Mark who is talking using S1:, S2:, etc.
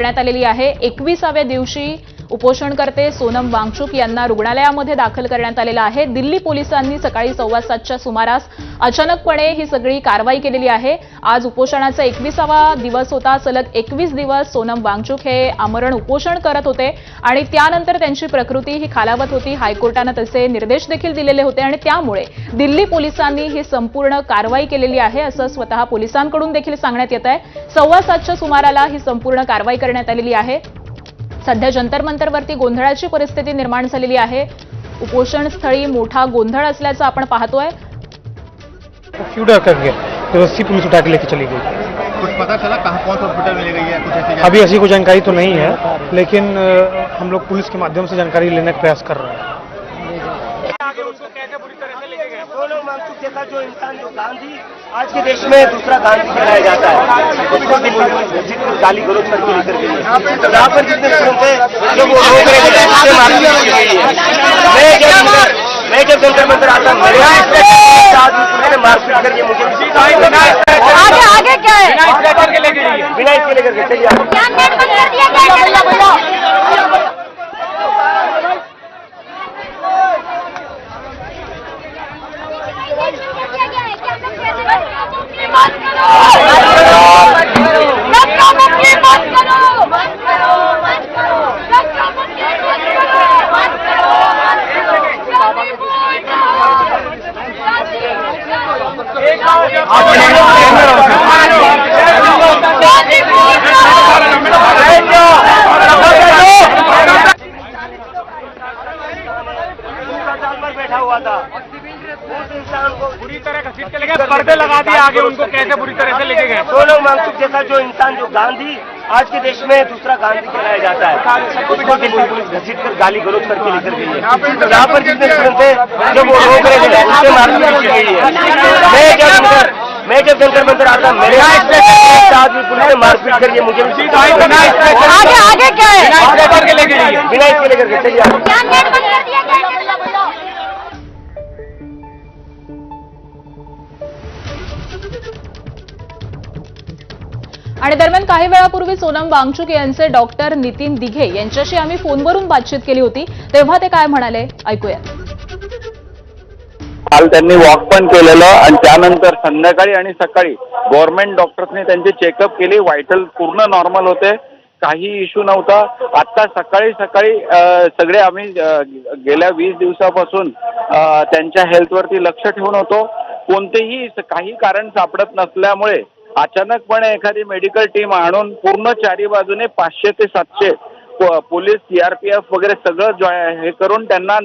S1: करण्यात आलेली आहे। 21व्या दिवशी उपोषणकर्ते सोनम वांगचुक यांना रुग्णालयामध्ये दाखल करण्यात आलेलं आहे। दिल्ली पोलिसांनी सकाळी 7:15च्या सुमारास अचानकपणे ही सगळी कारवाई केलेली आहे। आज उपोषणाचा 21वा दिवस होता। सलग 21 दिवस सोनम वांगचुक हे आमरण उपोषण करत होते आणि त्यानंतर त्यांची प्रकृती ही खालावत होती। हायकोर्टाने तसे निर्देश देखील दिलेले होते आणि त्यामुळे दिल्ली पोलिसांनी ही संपूर्ण कारवाई केलेली आहे असं स्वतः पोलिसांकडून देखील सांगण्यात येत आहे। 7:15च्या सुमाराला ही संपूर्ण कारवाई करण्यात आलेली आहे। सध्या जंतर मंतरवरती गोंधळाची परिस्थिती निर्माण झालेली आहे। उपोषण स्थळी मोठा गोंधळ असल्याचं आपण पाहतोय।
S2: फ्यूडर कर गया तो रस्सी पुलिस उठा के लेके चली गई।
S3: कुछ पता चला कहाँ कौन सा हॉस्पिटल में ले गई है? कुछ ऐसी
S2: अभी ऐसी कोई जानकारी तो नहीं है, लेकिन हम लोग पुलिस के माध्यम से जानकारी लेने का प्रयास कर रहे हैं।
S4: सोनम वांगचुक जैसा जो इंसान, जो गांधी आज के देश में दूसरा गांधी कहलाया जाता है, उसको गाली गलौज करके लेकर गई है। यहाँ पर जितने स्टूडेंट थे जो वो रोक रहे थे उससे मारपीट की गई है। मैं जब जंतर मंतर आता हूँ मेरे मारपीट करके मुझे
S5: आगे क्या है?
S4: बिना इसके लेकर के चलिए बैठा हुआ था। उस इंसान को
S6: बुरी तरह घसीट के लेके पर्दे लगा दिए आगे, उनको कैसे बुरी तरह से लेके गए।
S4: सोनम वांगचुक जैसा जो इंसान, जो गांधी आज के देश में दूसरा गांधी कहलाया जाता है, उसको दिल्ली पुलिस घसीट कर गाली गलौज करके लेकर गई है। यहाँ पर जितने स्टूडेंट थे जो वो रोक रहे थे उससे मारपीट की गई है। मैं जब जंतर मंतर आता हूँ मेरे आदमी पुलिस ने मारपीट करके मुझे
S5: आगे क्या है?
S4: बिना इसके लेकर के चलिए।
S1: आणि दरम्यान काही वेळापूर्वी सोनम वांगचुक यांचे डॉक्टर नितीन दिघे यांच्याशी आम्ही फोनवरून बातचीत केली होती, तेव्हा ते काय म्हणाले ऐकूया।
S7: काल त्यांनी वॉक पण केलेलं आणि त्यानंतर संध्याकाळी आणि सकाळी गव्हर्नमेंट डॉक्टर्सने त्यांची चेकअप केली। व्हायटल पूर्ण नॉर्मल होते, काही इश्यू नव्हता। आता सकाळी सगळे आम्ही गेल्या 20 दिवसापासून त्यांच्या हेल्थवरती लक्ष ठेवून होतो। कोणतेही काही कारण सापडत नसल्यामुळे अचानकपणे एखादी मेडिकल टीम आणून पूर्ण चारी बाजूने 500 ते 700 पोलीस, CRPF वगैरे सगळं हे करून त्यांना